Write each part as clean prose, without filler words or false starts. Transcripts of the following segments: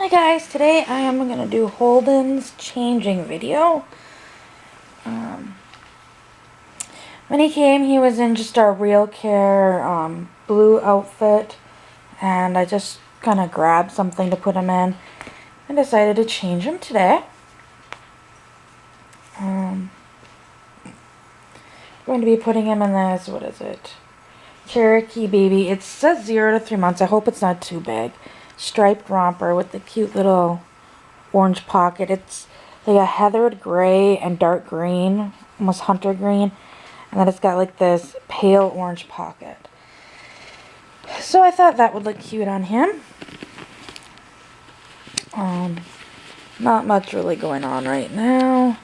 Hi guys, today I am going to do Holden's changing video. When he came, he was in just our ReaCare blue outfit, and I just kind of grabbed something to put him in and decided to change him today. Going to be putting him in this, what is it? Cherokee baby. It says 0 to 3 months. I hope it's not too big. Striped romper with the cute little orange pocket. It's like a heathered gray and dark green, almost hunter green, and then it's got like this pale orange pocket. So I thought that would look cute on him. Not much really going on right now.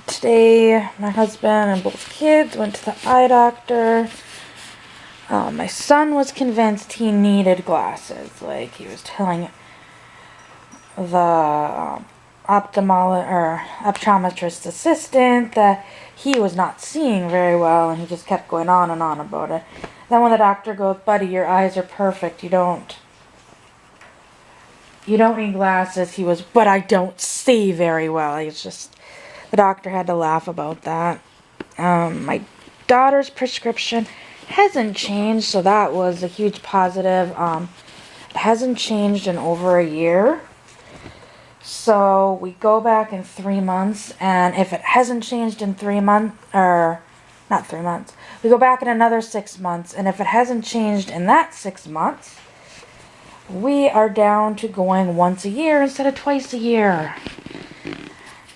Today my husband and both kids went to the eye doctor. My son was convinced he needed glasses. Like, he was telling the optometrist assistant that he was not seeing very well, and he just kept going on and on about it. Then when the doctor goes, "Buddy, your eyes are perfect. You don't need glasses," he was, "But I don't see very well." It's just, the doctor had to laugh about that. My daughter's prescription hasn't changed, so that was a huge positive. It hasn't changed in over a year. So we go back in 3 months, and if it hasn't changed in 3 months, or not 3 months, we go back in another 6 months, and if it hasn't changed in that 6 months, we are down to going once a year instead of twice a year.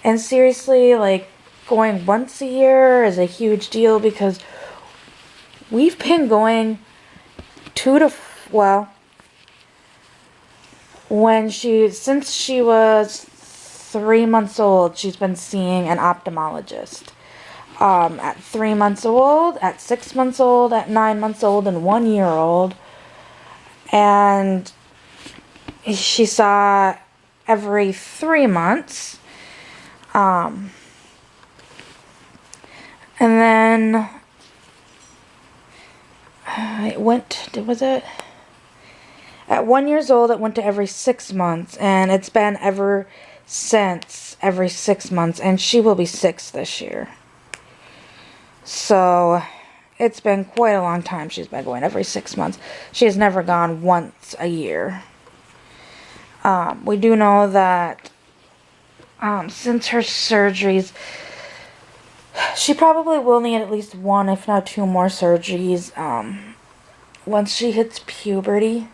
And seriously, like, going once a year is a huge deal, because we've been going since she was 3 months old, she's been seeing an ophthalmologist. At 3 months old, at 6 months old, at 9 months old, and 1 year old. And she saw every 3 months. And then it went, at 1 year old, it went to every 6 months, and it's been ever since every 6 months, and she will be 6 this year. So it's been quite a long time she's been going every 6 months. She has never gone once a year. We do know that since her surgeries, she probably will need at least 1, if not 2 more surgeries. Once she hits puberty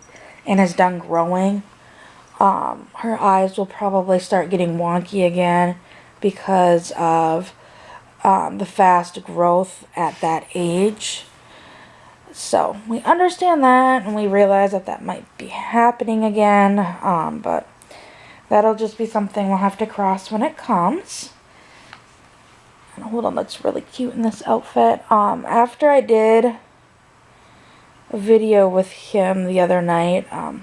and is done growing, her eyes will probably start getting wonky again because of the fast growth at that age. So we understand that, and we realize that that might be happening again, but that'll just be something we'll have to cross when it comes. And Holden looks really cute in this outfit. After I did a video with him the other night, I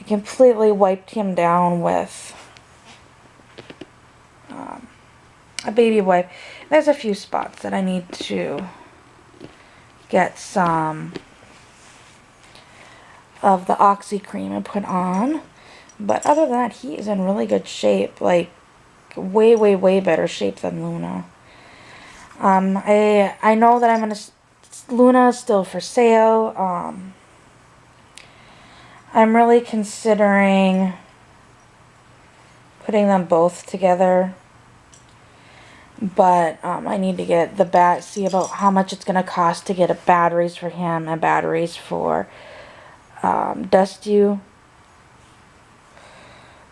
completely wiped him down with a baby wipe. There's a few spots that I need to get some of the Oxy cream and put on. But other than that, he is in really good shape. Like, way, way, way better shape than Luna. I know that Luna is still for sale. I'm really considering putting them both together. But I need to get the see about how much it's going to cost to get batteries for him and batteries for Dusty.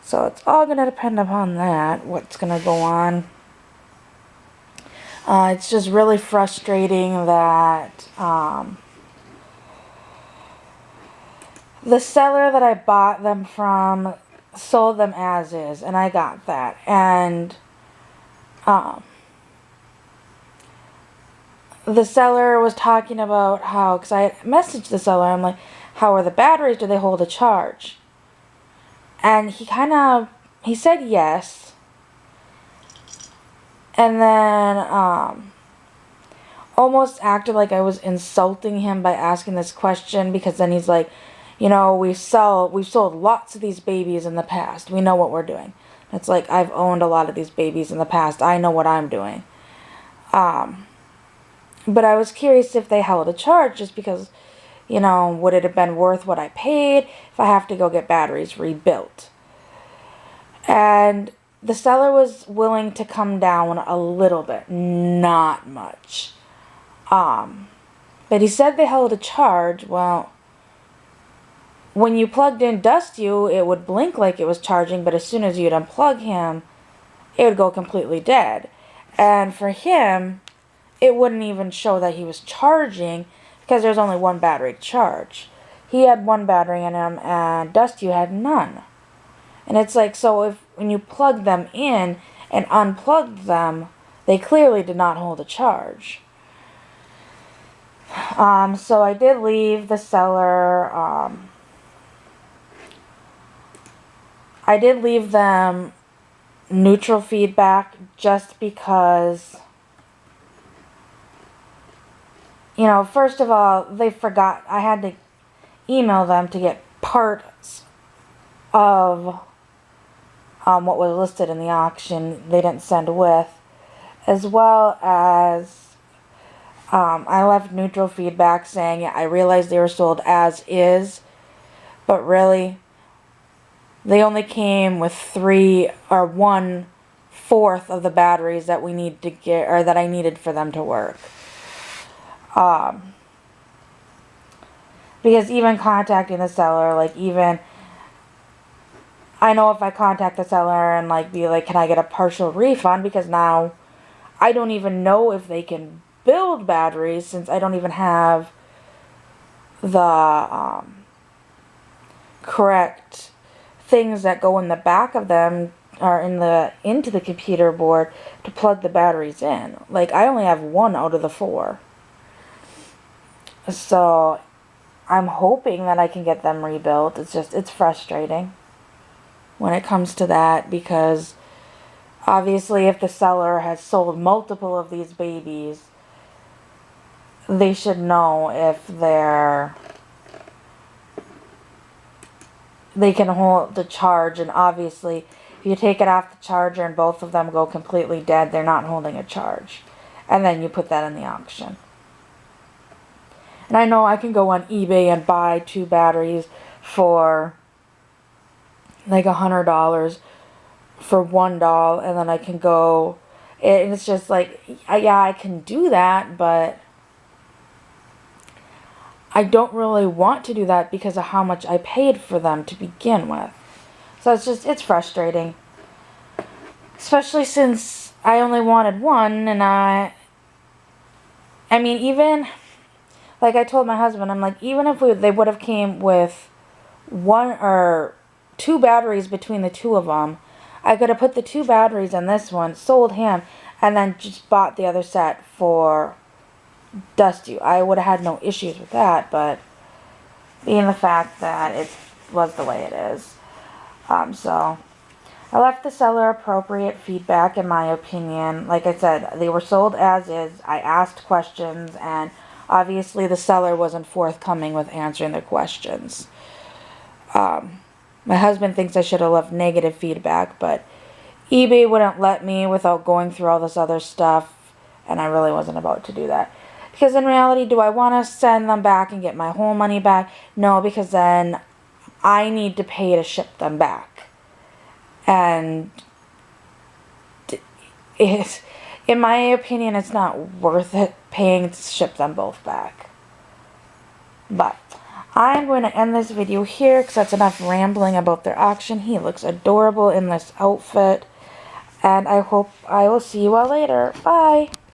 So it's all going to depend upon that, what's going to go on. It's just really frustrating that the seller that I bought them from sold them as is, and I got that. And the seller was talking about how, because I messaged the seller, I'm like, how are the batteries? Do they hold a charge? And he said yes. And then almost acted like I was insulting him by asking this question, because then he's like, you know, we've sold lots of these babies in the past. We know what we're doing. It's like, I've owned a lot of these babies in the past. I know what I'm doing. But I was curious if they held a charge, just because, you know, would it have been worth what I paid if I have to go get batteries rebuilt? And the seller was willing to come down a little bit, not much. But he said they held a charge. Well, when you plugged in Dusty, it would blink like it was charging, but as soon as you'd unplug him, it would go completely dead. And for him, it wouldn't even show that he was charging, because there's only one battery to charge. He had one battery in him, and Dusty had none. And it's like, so if when you plugged them in and unplugged them, they clearly did not hold a charge. So I did leave the seller, I did leave them neutral feedback, just because, you know, first of all, they forgot. I had to email them to get parts of what was listed in the auction. They didn't send with, as well as I left neutral feedback saying, yeah, I realized they were sold as is, but really they only came with 1/4 of the batteries that we need to get, or that I needed for them to work. Because even contacting the seller, like, even I know if I contact the seller and like be like, can I get a partial refund, because now I don't even know if they can build batteries, since I don't even have the correct things that go in the back of them, or into the computer board to plug the batteries in. Like, I only have 1 out of the 4. So I'm hoping that I can get them rebuilt. It's frustrating when it comes to that, because obviously if the seller has sold multiple of these babies, they should know if they can hold the charge. And obviously if you take it off the charger and both of them go completely dead, they're not holding a charge. And then you put that in the auction. And I know I can go on eBay and buy 2 batteries for like $100 for $1, and then I can go, and it's just like, yeah, I can do that, but I don't really want to do that because of how much I paid for them to begin with. So it's frustrating. Especially since I only wanted 1, and I mean, even, like I told my husband, I'm like, even if they would have came with 1 or 2 batteries between the 2 of them, I could have put the 2 batteries in this one, sold him, and then just bought the other set for Dusty. I would have had no issues with that, but being the fact that it was the way it is. So I left the seller appropriate feedback, in my opinion. Like I said, they were sold as is. I asked questions, and obviously the seller wasn't forthcoming with answering their questions. My husband thinks I should have left negative feedback, but eBay wouldn't let me without going through all this other stuff, and I really wasn't about to do that. Because in reality, do I want to send them back and get my whole money back? No, because then I need to pay to ship them back. And in my opinion, it's not worth it paying to ship them both back. But I'm going to end this video here, because that's enough rambling about their auction. He looks adorable in this outfit. And I hope I will see you all later. Bye!